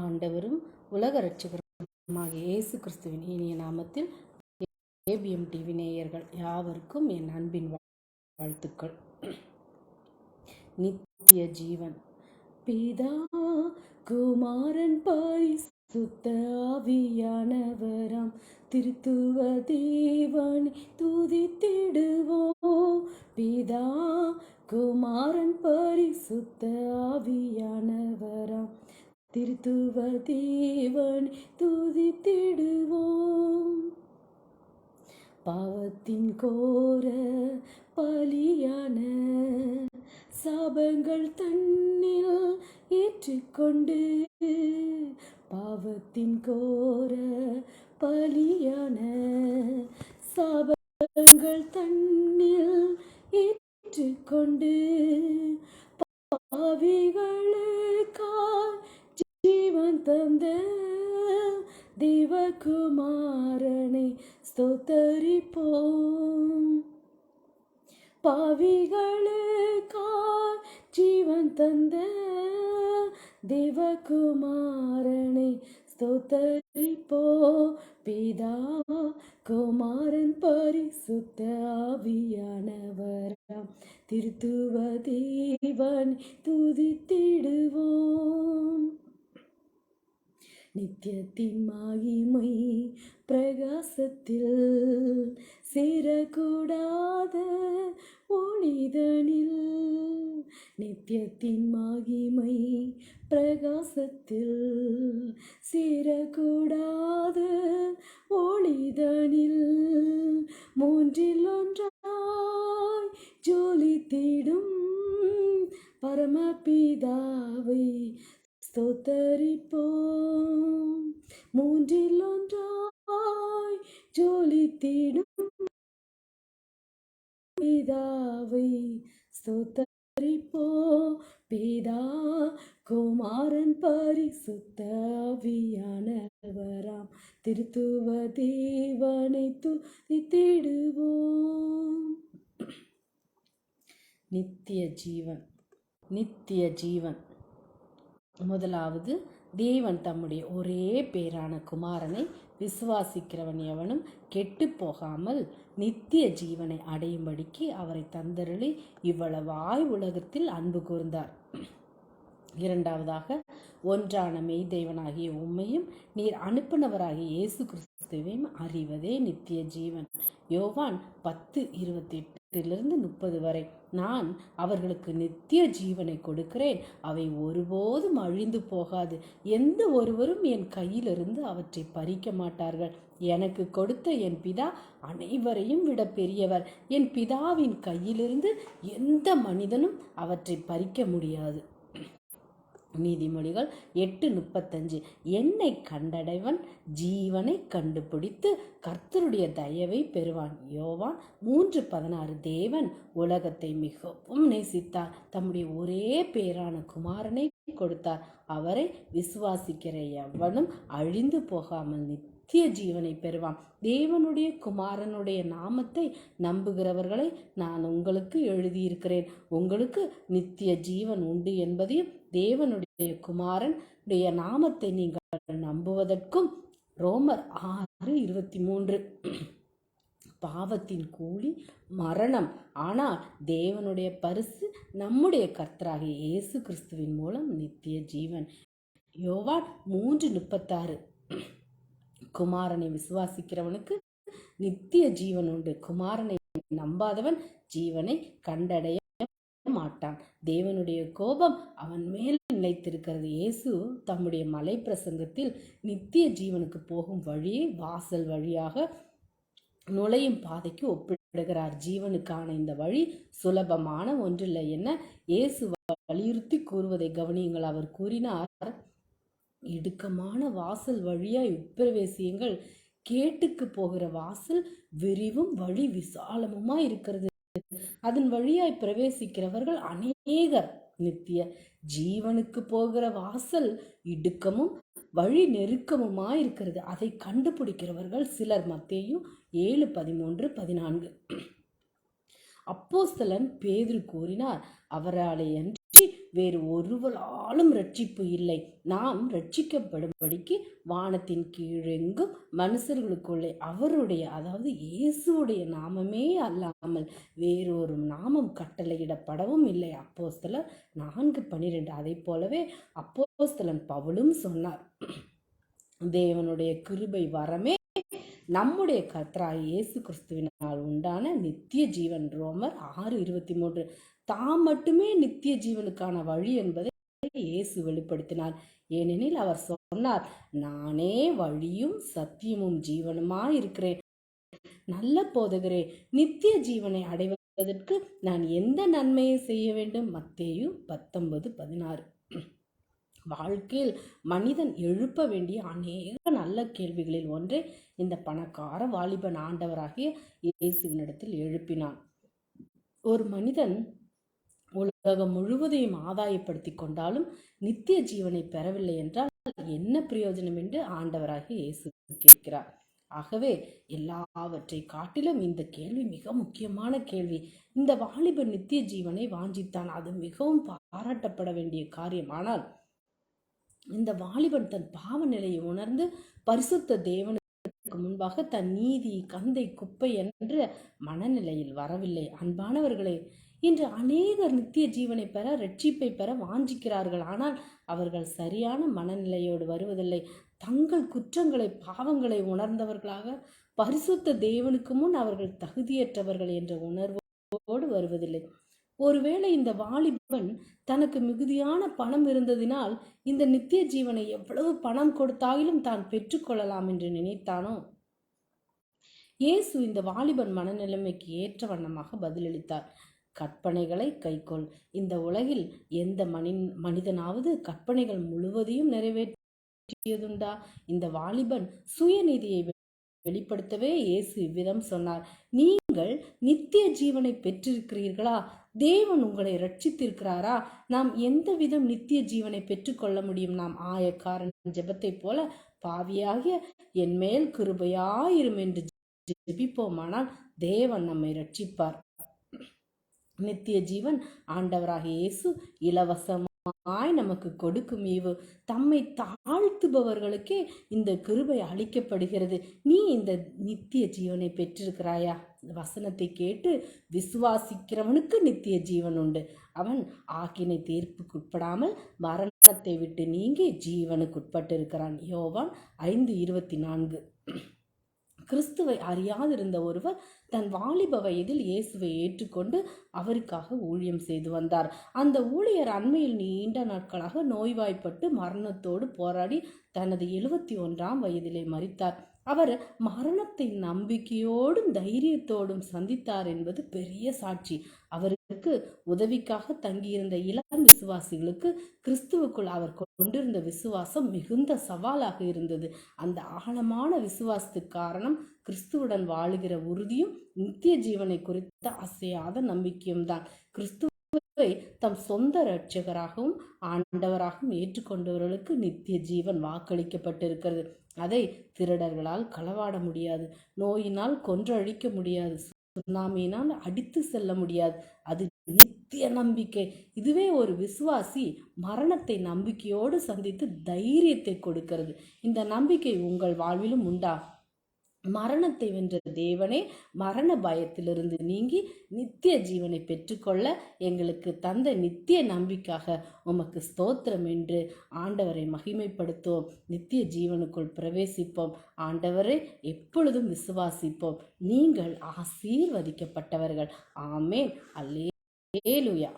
ஆண்டவரும் உலக இரட்சகருமாகிய இயேசு கிறிஸ்துவின் இனிய நாமத்தில் ஏபிஎம் டிவி நேயர்கள் யாவருக்கும் என் அன்பின் வாழ்த்துக்கள். நித்திய ஜீவன் பிதா குமாரன் பரிசுத்த ஆவியானவராம் திருத்துவ தேவனை துதித்திடுவோம். பிதா குமாரன் பரிசுத்த ஆவியானவராம் திருத்துவ தேவனை துதித்திடுவோம். பாவத்தின் கோர பலியான சாபங்கள் தன்னில் ஏற்றுக்கொண்டு பாவத்தின் கோர பலியான சாபங்கள் தன்னில் ஏற்றுக்கொண்டு பாவிகளுக்காய் ஜீவன் தந்த தேவகுமாரனை ஸ்தோத்தரிப்போம். பாவிகளுக்காய் ஜீவன் தந்த தேவகுமாரனை ஸ்தோத்தரிப்போம். பிதா குமாரன் பரிசுத்த ஆவியானவராம் திருத்துவ தேவனை துதித்திடுவோம். நித்தியத்தின் மகிமை பிரகாசத்தில் சேரக்கூடாத ஒளிதனில் நித்தியத்தின் மகிமை பிரகாசத்தில் சேரக்கூடாத ஒளிதனில் மூன்றில் ஒன்றாய் ஜொலித்திடும் பரமபிதாவை ஸ்தோத்தரிப்போம். மூன்றில் ஒன்றாய் ஜொலித்திடும் பிதாவை ஸ்தோத்தரிப்போம். பிதா குமாரன் பரிசுத்த ஆவியானவராம் திருத்துவ தேவனை துதித்திடுவோம். நித்திய ஜீவன். நித்திய ஜீவன் முதலாவது, தேவன் தம்முடைய ஒரே பேரான குமாரனை விசுவாசிக்கிறவன் எவனும் கெட்டு போகாமல் நித்திய ஜீவனை அடையும்படிக்கு அவரை தந்தருளி இவ்வளவாய் உலகத்தில் அன்பு கூர்ந்தார். இரண்டாவதாக, ஒன்றான மெய் தேவனாகிய உம்மையும் நீர் அனுப்பினவராகிய இயேசு கிறிஸ்துவையும் அறிவதே நித்திய ஜீவன். யோவான் 10:28-30 வரை, நான் அவர்களுக்கு நித்திய ஜீவனை கொடுக்கிறேன், அவை ஒருபோதும் அழிந்து போகாது, எந்த ஒருவரும் என் கையிலிருந்து அவற்றை பறிக்க மாட்டார்கள். எனக்கு கொடுத்த என் பிதா அனைவரையும் விட பெரியவர். என் பிதாவின் கையிலிருந்து எந்த மனிதனும் அவற்றை பறிக்க முடியாது. நீதிமொழிகள் 8:35, என்னை கண்டடைவன் ஜீவனை கண்டுபிடித்து கர்த்தருடைய தயவை பெறுவான். யோவான் 3:16, தேவன் உலகத்தை மிகவும் நேசித்தார், தம்முடைய ஒரே பேரான குமாரனை கொடுத்தார். அவரை விசுவாசிக்கிற எவனும் அழிந்து போகாமல் நித்திய ஜீவனை பெறுவான். தேவனுடைய குமாரனுடைய நாமத்தை நம்புகிறவர்களை நான் உங்களுக்கு எழுதியிருக்கிறேன். உங்களுக்கு நித்திய ஜீவன் உண்டு என்பதையும் தேவனுடைய குமாரனுடைய நாமத்தை நீங்கள் நம்புவதற்கும். ரோமர் 6:23, பாவத்தின் கூலி மரணம், ஆனால் தேவனுடைய பரிசு நம்முடைய கர்த்தராகிய இயேசு கிறிஸ்துவின் மூலம் நித்திய ஜீவன். யோவான் 3:36, குமாரனை விசுவாசிக்கிறவனுக்கு நித்திய ஜீவன் உண்டு, குமாரனை நம்பாதவன் ஜீவனை கண்டடைய மாட்டான். தேவனுடைய கோபம் அவன் மேல் நிலைத்திருக்கிறது. இயேசு தம்முடைய மலை பிரசங்கத்தில் நித்திய ஜீவனுக்கு போகும் வழியை வாசல் வழியாக நுழையும் பாதைக்கு ஒப்பிடுகிறார். ஜீவனுக்கான இந்த வழி சுலபமான ஒன்றில்லை என இயேசு வலியுறுத்தி கூறுவதை கவனியுங்கள். அவர் கூறினார், இடுக்கமான வாசல் வழியாய் உட்பிரவேசியுங்கள், கேட்டுக்கு போகிற வாசல் விரிவும் வழி விசாலமுமாய் இருக்கிறது, அதன் வழியாய் பிரவேசிக்கிறவர்கள் அநேகர். நித்திய ஜீவனுக்கு போகிற வாசல் இடுக்கமும் வழி நெருக்கமுமாயிருக்கிறது, அதை கண்டுபிடிக்கிறவர்கள் சிலர். மத்தேயு 7:13-14. அப்போஸ்தலன் பேதுரு கூறினார், அவராலே அன்றி வேறு ஒருவராலும் ரட்சிப்பு இல்லை. நாம் ரட்சிக்கப்படும்படிக்கு வானத்தின் கீழெங்கும் மனுஷர்களுக்குள்ளே அவருடைய, அதாவது இயேசுடைய நாமமே அல்லாமல் வேறொரு நாமம் கட்டளையிடப்படவும் இல்லை. அப்போஸ்தலர் 4:12. அதை போலவே அப்போஸ்தலன் பவுலும் சொன்னார், தேவனுடைய கிருபை வரமே நம்முடைய கர்த்தராகிய இயேசு கிறிஸ்துவினால் உண்டான நித்திய ஜீவன். ரோமர் 6:23. தாம் மட்டுமே நித்திய ஜீவனுக்கான வழி என்பதை இயேசு வெளிப்படுத்தினார். ஏனெனில் அவர் சொன்னார், நானே வழியும் சத்தியமும் ஜீவனுமாயிருக்கிறேன். நல்ல போதகரே, நித்திய ஜீவனை அடைவதற்கு நான் எந்த நன்மையை செய்ய வேண்டும்? மத்தேயு 19:16. வாழ்க்கையில் மனிதன் எழுப்ப வேண்டிய அநேக நல்ல கேள்விகளில் ஒன்றை இந்த பணக்கார வாலிபன் ஆண்டவராகிய இயேசுவினிடத்தில் எழுப்பினான். ஒரு மனிதன் உலகம் முழுவதையும் ஆதாயப்படுத்தி கொண்டாலும் நித்திய ஜீவனை பெறவில்லை என்றால் என்ன பிரயோஜனம் என்று ஆண்டவராகிய இயேசு கேட்கிறார். ஆகவே எல்லாவற்றை காட்டிலும் இந்த கேள்வி மிக முக்கியமான கேள்வி. இந்த வாலிபன் நித்திய ஜீவனை வாஞ்சித்தான். அது மிகவும் பாராட்டப்பட வேண்டிய காரியம். ஆனால் இந்த வாலிபன் தன் பாவ நிலையை உணர்ந்து பரிசுத்த தேவனுக்கு முன்பாக தன் நீதி கந்தை குப்பை என்ற மனநிலையில் வரவில்லை. அன்பானவர்களே, இன்று அநேகர் நித்திய ஜீவனை பெற, ரட்சிப்பை பெற வாஞ்சிக்கிறார்கள். ஆனால் அவர்கள் சரியான மனநிலையோடு வருவதில்லை. தங்கள் குற்றங்களை பாவங்களை உணர்ந்தவர்களாக பரிசுத்த தேவனுக்கு முன் அவர்கள் தகுதியற்றவர்கள் என்ற உணர்வோடு வருவதில்லை. ஒருவேளை இந்த வாலிபன் தனக்கு மிகுதியான பணம் இருந்ததினால் இந்த நித்திய ஜீவனை எவ்வளவு பணம் கொடுத்தாலும் தான் பெற்றுக்கொள்ளலாம் என்று நினைத்தானோ? இயேசு இந்த வாலிபன் மனநிலைமைக்கு ஏற்ற வண்ணமாக பதிலளித்தார். கற்பனைகளை கைக்கொள். இந்த உலகில் எந்த மனிதனாவது கற்பனைகள் முழுவதையும் நிறைவேற்றியதுண்டா? இந்த வாலிபன் சுயநீதியை வெளிப்படுத்தவே இயேசு இவ்விதம் சொன்னார், நீங்கள் நித்திய ஜீவனை பெற்றிருக்கிறீர்களா? தேவன் உங்களை ரட்சித்திருக்கிறாரா? நாம் எந்த விதம் நித்திய ஜீவனை பெற்றுக்கொள்ள முடியும்? நாம் ஆயக்காரன் ஜெபத்தை போல பாவியாகிய என் மேல் கிருபையாயிரும் என்று ஜெபிப்போமானால் தேவன் நம்மை ரட்சிப்பார். நித்திய ஜீவன் ஆண்டவராகிய இயேசு இலவசமாய் நமக்கு கொடுக்கும் ஈவு. தம்மை தாழ்த்துபவர்களுக்கே இந்த கிருபை அளிக்கப்படுகிறது. நீ இந்த நித்திய ஜீவனை பெற்றிருக்கிறாயா? வசனத்தை கேட்டு விசுவாசிக்கிறவனுக்கு நித்திய ஜீவன் உண்டு. அவன் ஆக்கினை தீர்ப்புக்குட்படாமல் மரணத்தை விட்டு நீங்கி ஜீவனுக்குட்பட்டு இருக்கிறான். யோவான் 5:24. கிறிஸ்துவை அறியாதிருந்த ஒருவர் தன் வாலிப வயதில் இயேசுவை ஏற்றுக்கொண்டு அவருக்காக ஊழியம் செய்து வந்தார். அந்த ஊழியர் அண்மையில் நீண்ட நாட்களாக நோய்வாய்ப்பட்டு மரணத்தோடு போராடி தனது 71ஆம் வயதிலே மரித்தார். அவர் மரணத்தை நம்பிக்கையோடும் தைரியத்தோடும் சந்தித்தார் என்பது பெரிய சாட்சி. அவருக்கு உதவிக்காக தங்கியிருந்த இளம் விசுவாசிகளுக்கு கிறிஸ்துவுக்குள் அவர் கொண்டிருந்த விசுவாசம் மிகுந்த சவாலாக இருந்தது. அந்த ஆழமான விசுவாசத்துக்கு காரணம் கிறிஸ்துவுடன் வாழுகிற உறுதியும் நித்திய ஜீவனை குறித்த அசையாத நம்பிக்கையும் தான். கிறிஸ்துவை தம் சொந்த இரட்சகராகவும் ஆண்டவராகவும் ஏற்றுக்கொண்டவர்களுக்கு நித்திய ஜீவன் வாக்களிக்கப்பட்டிருக்கிறது. அதை திருடர்களால் களவாட முடியாது, நோயினால் கொன்றழிக்க முடியாது, சுனாமியினால் அடித்து செல்ல முடியாது. அது நித்திய நம்பிக்கை. இதுவே ஒரு விசுவாசி மரணத்தை நம்பிக்கையோடு சந்தித்து தைரியத்தை கொடுக்கிறது. இந்த நம்பிக்கை உங்கள் வாழ்விலும் உண்டா? மரணத்தை வென்ற தேவனே மரண பயத்திலிருந்து நீங்கி நித்திய ஜீவனை பெற்றுக்கொள்ள எங்களுக்கு தந்த நித்திய நம்பிக்காக உமக்கு ஸ்தோத்திரம் என்று ஆண்டவரை மகிமைப்படுத்துவோம். நித்திய ஜீவனுக்குள் பிரவேசிப்போம். ஆண்டவரை எப்பொழுதும் விசுவாசிப்போம். நீங்கள் ஆசீர்வதிக்கப்பட்டவர்கள். ஆமேன். அல்லேலூயா.